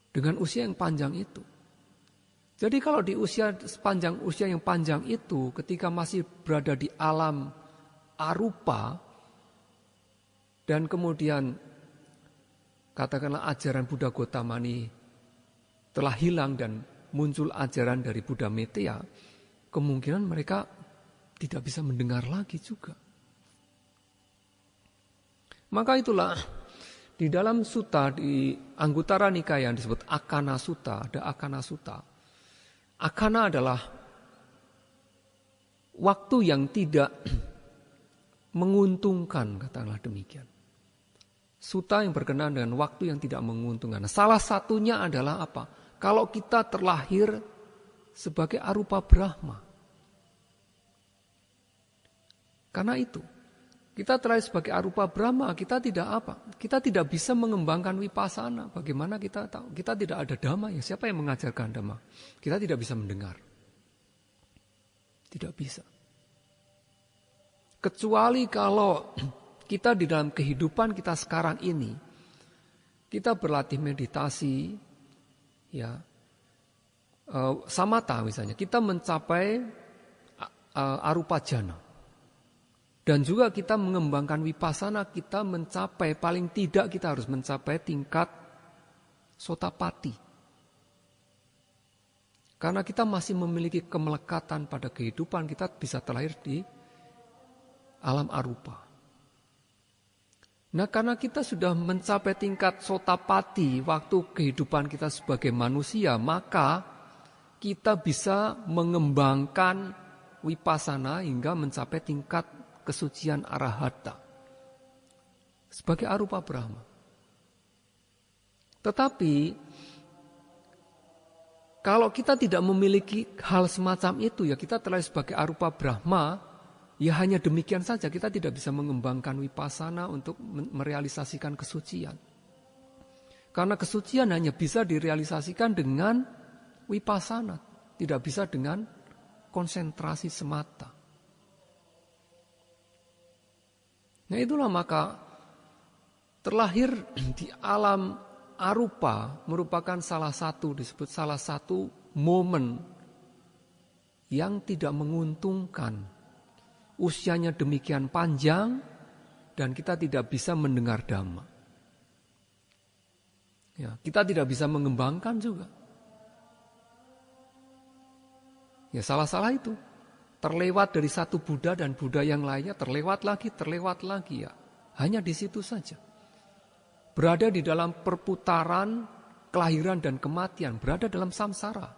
Speaker 1: Dengan usia yang panjang itu. Jadi kalau di usia yang panjang itu, ketika masih berada di alam arupa, dan kemudian katakanlah ajaran Buddha Gotama telah hilang dan muncul ajaran dari Buddha Miteya, kemungkinan mereka tidak bisa mendengar lagi juga. Maka itulah di dalam sutta di Anguttara Nikaya yang disebut Akana Sutta, ada Akana Sutta. Akana adalah waktu yang tidak menguntungkan, katakanlah demikian. Sutta yang berkenaan dengan waktu yang tidak menguntungkan. Nah, salah satunya adalah apa? Kalau kita terlahir sebagai arupa Brahma. Karena itu, kita terlahir sebagai arupa Brahma, kita tidak apa? Kita tidak bisa mengembangkan vipassana. Bagaimana kita tahu? Kita tidak ada dhamma ya. Siapa yang mengajarkan dhamma? Kita tidak bisa mendengar. Tidak bisa. Kecuali kalau kita di dalam kehidupan kita sekarang ini, kita berlatih meditasi, ya, samatha misalnya, kita mencapai arupa jhana. Dan juga kita mengembangkan vipassana, kita mencapai, paling tidak kita harus mencapai tingkat sotapati. Karena kita masih memiliki kemelekatan pada kehidupan, kita bisa terlahir di alam arupa. Nah, karena kita sudah mencapai tingkat sotapati waktu kehidupan kita sebagai manusia, maka kita bisa mengembangkan vipassana hingga mencapai tingkat kesucian arahata sebagai arupa Brahma. Tetapi kalau kita tidak memiliki hal semacam itu, ya kita terlahir sebagai arupa Brahma, ya hanya demikian saja, kita tidak bisa mengembangkan vipassana untuk merealisasikan kesucian. Karena kesucian hanya bisa direalisasikan dengan vipassana, tidak bisa dengan konsentrasi semata. Nah, itulah maka terlahir di alam arupa merupakan disebut salah satu momen yang tidak menguntungkan. Usianya demikian panjang dan kita tidak bisa mendengar dhamma. Ya, kita tidak bisa mengembangkan juga. Ya, salah-salah itu. Terlewat dari satu Buddha dan Buddha yang lainnya, terlewat lagi ya. Hanya di situ saja. Berada di dalam perputaran kelahiran dan kematian, berada dalam samsara.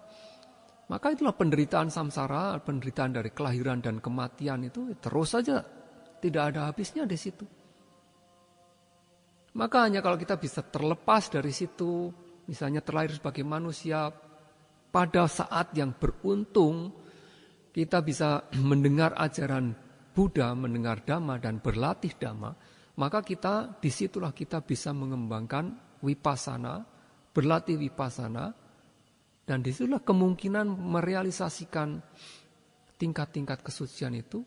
Speaker 1: Maka itulah penderitaan samsara, penderitaan dari kelahiran dan kematian itu terus saja, tidak ada habisnya di situ. Maka hanya kalau kita bisa terlepas dari situ, misalnya terlahir sebagai manusia, pada saat yang beruntung, kita bisa mendengar ajaran Buddha, mendengar Dhamma dan berlatih Dhamma, maka disitulah kita bisa mengembangkan vipassana, berlatih vipassana, dan disitulah kemungkinan merealisasikan tingkat-tingkat kesucian itu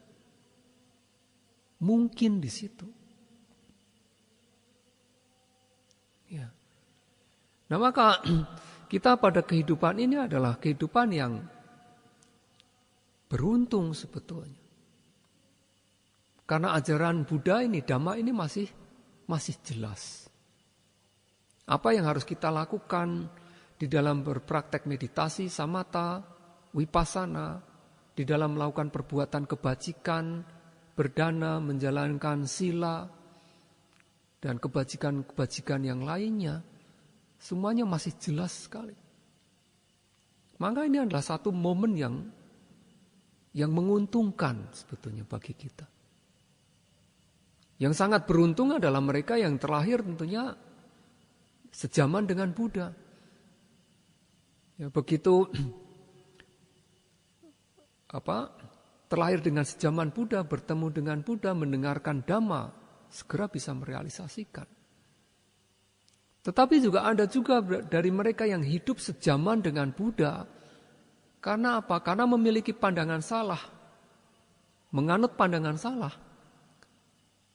Speaker 1: mungkin di situ. Ya. Nah, maka kita pada kehidupan ini adalah kehidupan yang beruntung sebetulnya. Karena ajaran Buddha ini, Dhamma ini masih jelas. Apa yang harus kita lakukan di dalam berpraktek meditasi, samatha, vipassana, di dalam melakukan perbuatan kebajikan, berdana, menjalankan sila, dan kebajikan-kebajikan yang lainnya, semuanya masih jelas sekali. Maka ini adalah satu momen yang menguntungkan sebetulnya bagi kita. Yang sangat beruntung adalah mereka yang terlahir tentunya sejaman dengan Buddha. Ya, begitu terlahir dengan sejaman Buddha, bertemu dengan Buddha, mendengarkan Dhamma, segera bisa merealisasikan. Tetapi juga ada juga dari mereka yang hidup sejaman dengan Buddha. Karena apa? Karena memiliki pandangan salah, menganut pandangan salah,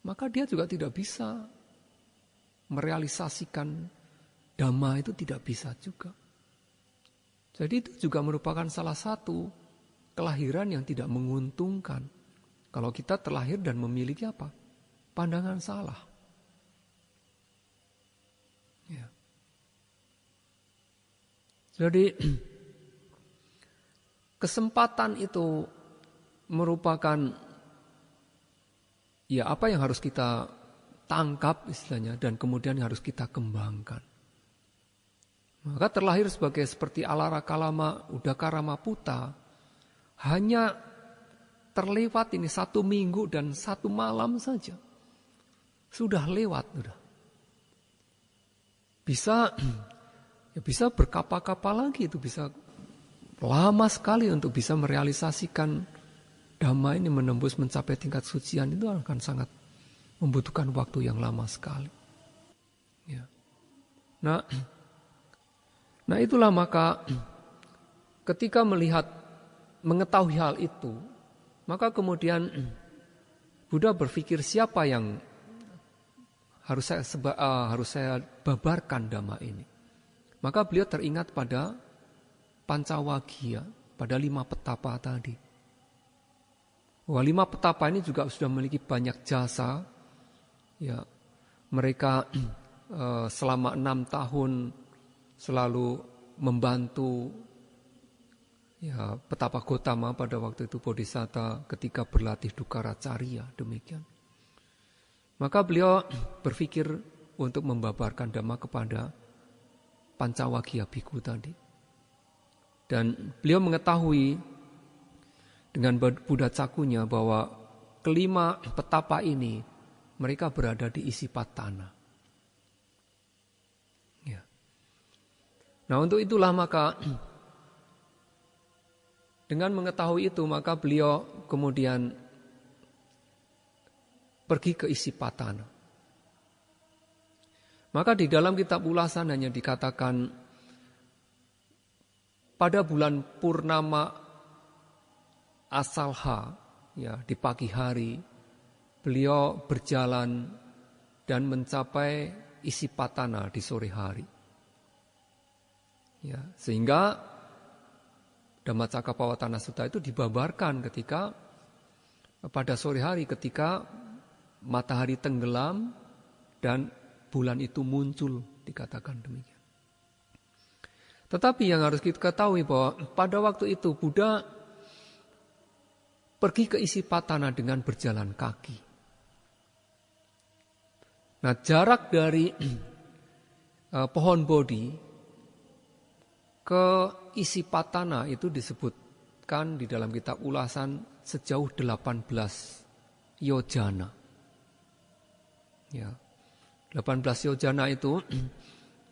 Speaker 1: maka dia juga tidak bisa merealisasikan Dhamma, itu tidak bisa juga. Jadi itu juga merupakan salah satu kelahiran yang tidak menguntungkan. Kalau kita terlahir dan memiliki apa? Pandangan salah. Ya. Jadi kesempatan itu merupakan ya apa yang harus kita tangkap istilahnya dan kemudian harus kita kembangkan. Maka terlahir seperti Alara Kalama Udakara Maputa, hanya terlewat ini 1 minggu dan 1 malam saja. Sudah lewat, sudah. Bisa berkapa-kapa lagi, itu bisa lama sekali untuk bisa merealisasikan Dhamma ini menembus mencapai tingkat sucian, itu akan sangat membutuhkan waktu yang lama sekali. Ya. Nah itulah maka ketika mengetahui hal itu, maka kemudian Buddha berpikir siapa yang harus saya babarkan Dhamma ini. Maka beliau teringat pada Pancawagya, pada 5 petapa tadi. Wah, 5 petapa ini juga sudah memiliki banyak jasa. Ya, mereka selama 6 tahun selalu membantu ya petapa Gotama pada waktu itu Bodhisatta ketika berlatih Dukara Carya, demikian. Maka beliau berpikir untuk membabarkan Dhamma kepada Pancawagya Bhikkhu tadi. Dan beliau mengetahui dengan Buddha Cakunya bahwa kelima petapa ini mereka berada di Isipatana. Ya. Nah untuk itulah maka dengan mengetahui itu maka beliau kemudian pergi ke Isipatana. Maka di dalam kitab ulasan hanya dikatakan pada bulan Purnama Asalha, ya di pagi hari, beliau berjalan dan mencapai Isipatana di sore hari. Ya, sehingga Dhammacakkappavattana Sutta itu dibabarkan ketika pada sore hari ketika matahari tenggelam dan bulan itu muncul, dikatakan demikian. Tetapi yang harus kita ketahui bahwa pada waktu itu Buddha pergi ke Isipatana dengan berjalan kaki. Nah, jarak dari pohon Bodhi ke Isipatana itu disebutkan di dalam kitab ulasan sejauh 18 yojana. Ya. 18 yojana itu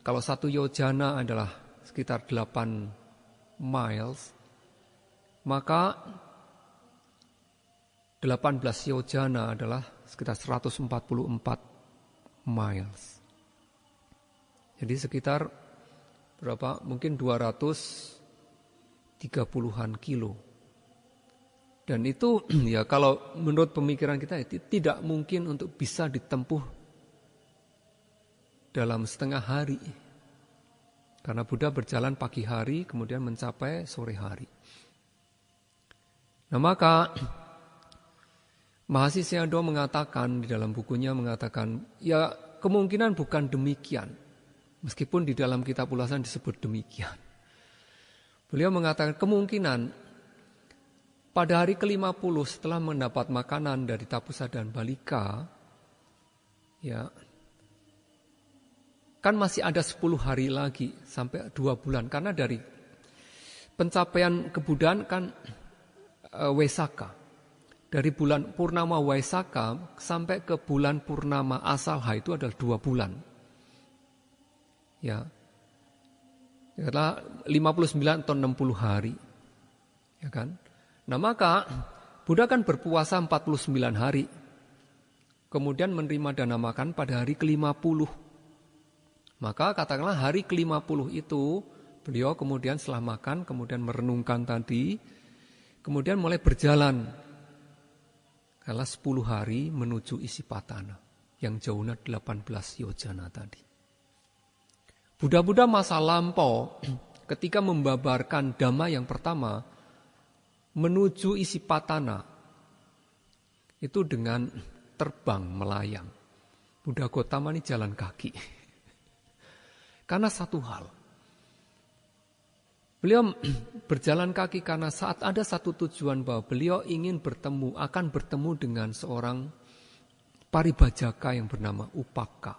Speaker 1: kalau 1 yojana adalah sekitar 8 miles, maka 18 yojana adalah sekitar 144 miles. Jadi sekitar berapa? Mungkin 230-an kilo. Dan itu ya kalau menurut pemikiran kita itu tidak mungkin untuk bisa ditempuh dalam setengah hari. Karena Buddha berjalan pagi hari kemudian mencapai sore hari. Nah maka Mahasi Sayadaw mengatakan di dalam bukunya mengatakan ya kemungkinan bukan demikian. Meskipun di dalam kitab ulasan disebut demikian. Beliau mengatakan kemungkinan pada hari ke-50 setelah mendapat makanan dari Tapusa dan Balika, ya kan masih ada 10 hari lagi sampai 2 bulan. Karena dari pencapaian kebudaan kan Waisakha. Dari bulan Purnama Waisakha sampai ke bulan Purnama Asalha itu adalah 2 bulan. Ya. Adalah 59 atau 60 hari. Ya kan? Nah maka Buddha kan berpuasa 49 hari. Kemudian menerima dana makan pada hari ke-50. Maka katakanlah hari ke-50 itu beliau kemudian setelah makan, kemudian merenungkan tadi, kemudian mulai berjalan. Kala 10 hari menuju Isipatana, yang jauhnya 18 yojana tadi. Buddha-Buddha masa lampau ketika membabarkan Dhamma yang pertama, menuju Isipatana, itu dengan terbang melayang. Buddha Gotama ini jalan kaki. Karena satu hal, beliau berjalan kaki karena saat ada satu tujuan bahwa beliau ingin akan bertemu dengan seorang paribajaka yang bernama Upaka.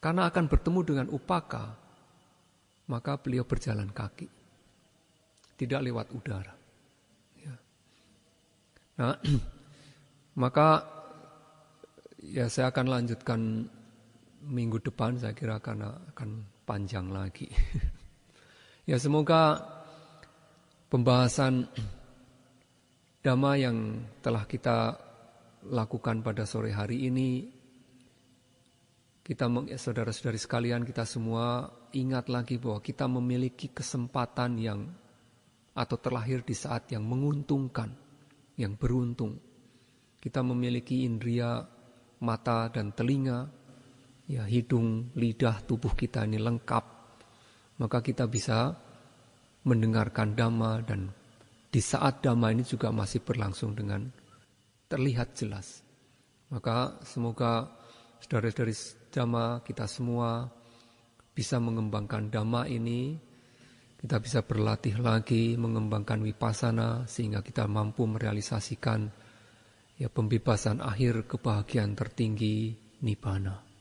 Speaker 1: Karena akan bertemu dengan Upaka, maka beliau berjalan kaki, tidak lewat udara. Ya. Nah, maka ya saya akan lanjutkan minggu depan, saya kira karena akan panjang lagi. Ya, semoga pembahasan Dhamma yang telah kita lakukan pada sore hari ini, kita, saudara-saudari sekalian, kita semua ingat lagi bahwa kita memiliki kesempatan yang atau terlahir di saat yang menguntungkan, yang beruntung. Kita memiliki indria mata dan telinga, ya hidung, lidah, tubuh kita ini lengkap. Maka kita bisa mendengarkan Dhamma, dan di saat Dhamma ini juga masih berlangsung dengan terlihat jelas. Maka semoga saudara-saudari Dhamma kita semua bisa mengembangkan Dhamma ini, kita bisa berlatih lagi mengembangkan Vipassana sehingga kita mampu merealisasikan ya pembebasan akhir, kebahagiaan tertinggi, Nibbana.